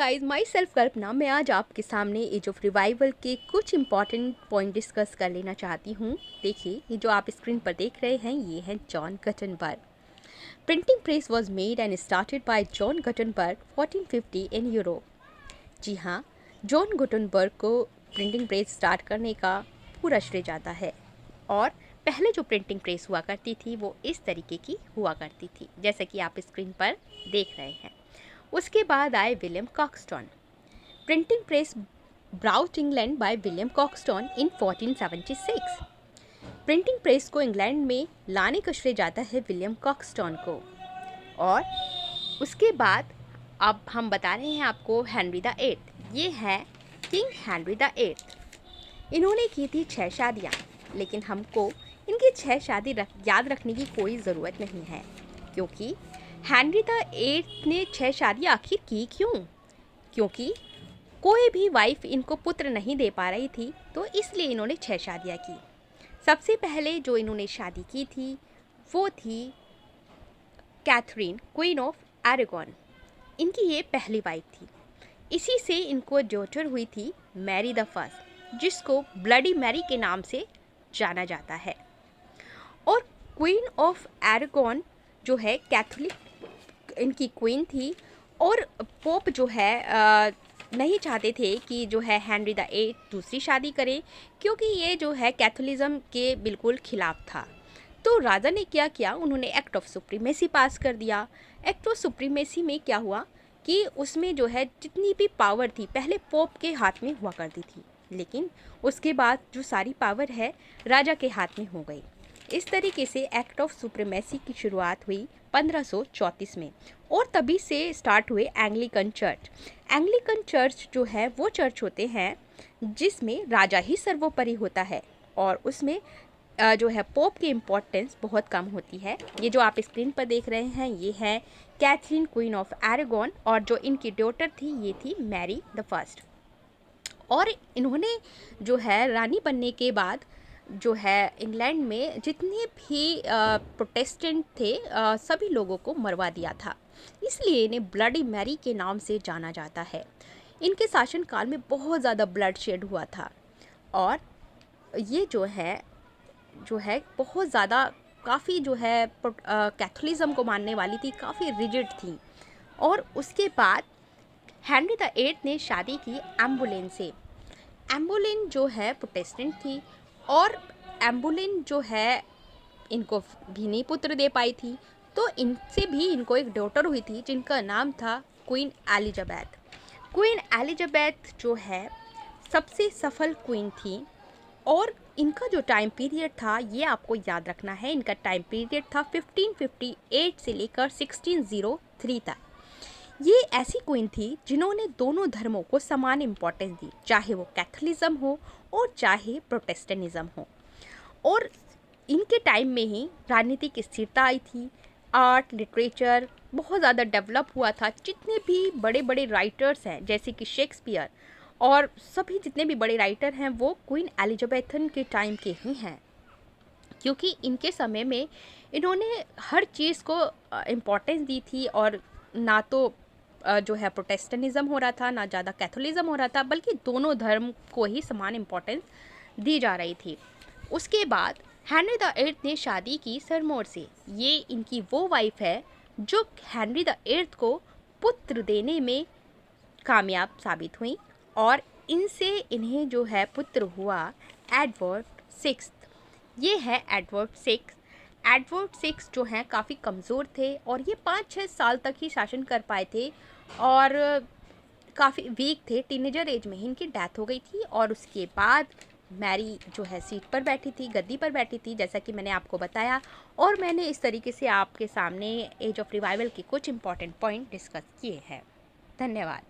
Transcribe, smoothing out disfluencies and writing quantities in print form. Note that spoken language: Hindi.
गाइस, माई सेल्फ कल्पना। मैं आज आपके सामने एज ऑफ रिवाइवल के कुछ इंपॉर्टेंट पॉइंट डिस्कस कर लेना चाहती हूँ। देखिए, ये जो आप स्क्रीन पर देख रहे हैं ये है John Gutenberg. Printing press was made and started by John Gutenberg 1450 in Europe. जी हाँ, जॉन गुटनबर्ग को प्रिंटिंग प्रेस स्टार्ट करने का पूरा श्रेय जाता है। और पहले जो प्रिंटिंग प्रेस हुआ करती थी वो इस तरीके की हुआ करती थी, जैसे कि आप स्क्रीन पर देख रहे हैं। उसके बाद आए William Caxton. Printing press brought England by William Caxton in 1476। Printing press को इंग्लैंड में लाने का श्रेय जाता है विलियम कॉक्सटन को। और उसके बाद अब हम बता रहे हैं आपको हेनरी द एट्थ। ये है किंग हेनरी द एट्थ। इन्होंने की थी 6 शादियाँ, लेकिन हमको इनकी 6 शादी याद रखने की कोई ज़रूरत नहीं है, क्योंकि हेनरी द एट्थ ने 6 शादी आखिर की क्यों? क्योंकि कोई भी वाइफ इनको पुत्र नहीं दे पा रही थी, तो इसलिए इन्होंने 6 शादियाँ की। सबसे पहले जो इन्होंने शादी की थी वो थी कैथरीन, क्वीन ऑफ एरेगॉन। इनकी ये पहली वाइफ थी। इसी से इनको डॉटर हुई थी मैरी द फर्स्ट, जिसको ब्लडी मैरी के नाम से जाना जाता है। और क्वीन ऑफ एरेगॉन जो है कैथोलिक इनकी क्वीन थी। और पोप जो है नहीं चाहते थे कि जो है हेनरी द एट्थ दूसरी शादी करे, क्योंकि ये जो है कैथोलिज्म के बिल्कुल खिलाफ था। तो राजा ने क्या किया, उन्होंने एक्ट ऑफ सुप्रीमेसी पास कर दिया। एक्ट ऑफ सुप्रीमेसी में क्या हुआ कि उसमें जो है जितनी भी पावर थी पहले पोप के हाथ में हुआ करती थी, लेकिन उसके बाद जो सारी पावर है राजा के हाथ में हो गई। इस तरीके से एक्ट ऑफ सुप्रीमेसी की शुरुआत हुई 1534 में, और तभी से स्टार्ट हुए एंग्लिकन चर्च। एंग्लिकन चर्च जो है वो चर्च होते हैं जिसमें राजा ही सर्वोपरि होता है, और उसमें जो है पोप की इम्पोर्टेंस बहुत कम होती है। ये जो आप स्क्रीन पर देख रहे हैं ये है कैथरीन, क्वीन ऑफ एरेगॉन, और जो इनकी डॉटर थी ये थी मैरी द फर्स्ट। और इन्होंने जो है रानी बनने के बाद जो है इंग्लैंड में जितने भी प्रोटेस्टेंट थे सभी लोगों को मरवा दिया था, इसलिए इन्हें ब्लडी मैरी के नाम से जाना जाता है। इनके शासनकाल में बहुत ज़्यादा ब्लड शेड हुआ था, और ये जो है बहुत ज़्यादा काफ़ी जो है कैथोलिज्म को मानने वाली थी, काफ़ी रिजिड थी। और उसके बाद हेनरी द एट्थ ने शादी की एम्बुलेन से। एम्बुलेन जो है प्रोटेस्टेंट थी, और एम्बुलेन जो है इनको भी नहीं पुत्र दे पाई थी, तो इनसे भी इनको एक डॉटर हुई थी जिनका नाम था क्वीन एलिजाबेथ। क्वीन एलिजाबेथ जो है सबसे सफल क्वीन थी, और इनका जो टाइम पीरियड था ये आपको याद रखना है। इनका टाइम पीरियड था 1558 से लेकर 1603 तक। ये ऐसी क्वीन थी जिन्होंने दोनों धर्मों को समान इम्पोर्टेंस दी, चाहे वो कैथोलिज्म हो और चाहे प्रोटेस्टेंटिज्म हो। और इनके टाइम में ही राजनीतिक स्थिरता आई थी, आर्ट लिटरेचर बहुत ज़्यादा डेवलप हुआ था। जितने भी बड़े बड़े राइटर्स हैं जैसे कि शेक्सपियर और सभी जितने भी बड़े राइटर हैं वो क्वीन एलिजाबेथन के टाइम के ही हैं, क्योंकि इनके समय में इन्होंने हर चीज़ को इम्पोर्टेंस दी थी। और ना तो जो है प्रोटेस्टेंटिज्म हो रहा था, ना ज़्यादा कैथोलिज्म हो रहा था, बल्कि दोनों धर्म को ही समान इम्पोर्टेंस दी जा रही थी। उसके बाद हेनरी द एट्थ ने शादी की सरमोर से। ये इनकी वो वाइफ है जो हेनरी द एट्थ को पुत्र देने में कामयाब साबित हुई, और इनसे इन्हें जो है पुत्र हुआ एडवर्ड सिक्स्थ। ये है एडवर्ड सिक्स। एडवर्ड सिक्स जो हैं काफ़ी कमज़ोर थे, और ये 5-6 साल तक ही शासन कर पाए थे, और काफ़ी वीक थे। टीनेजर एज में ही इनकी डेथ हो गई थी। और उसके बाद मैरी जो है सीट पर बैठी थी, गद्दी पर बैठी थी, जैसा कि मैंने आपको बताया। और मैंने इस तरीके से आपके सामने एज ऑफ रिवाइवल के कुछ इंपॉर्टेंट पॉइंट डिस्कस किए हैं। धन्यवाद।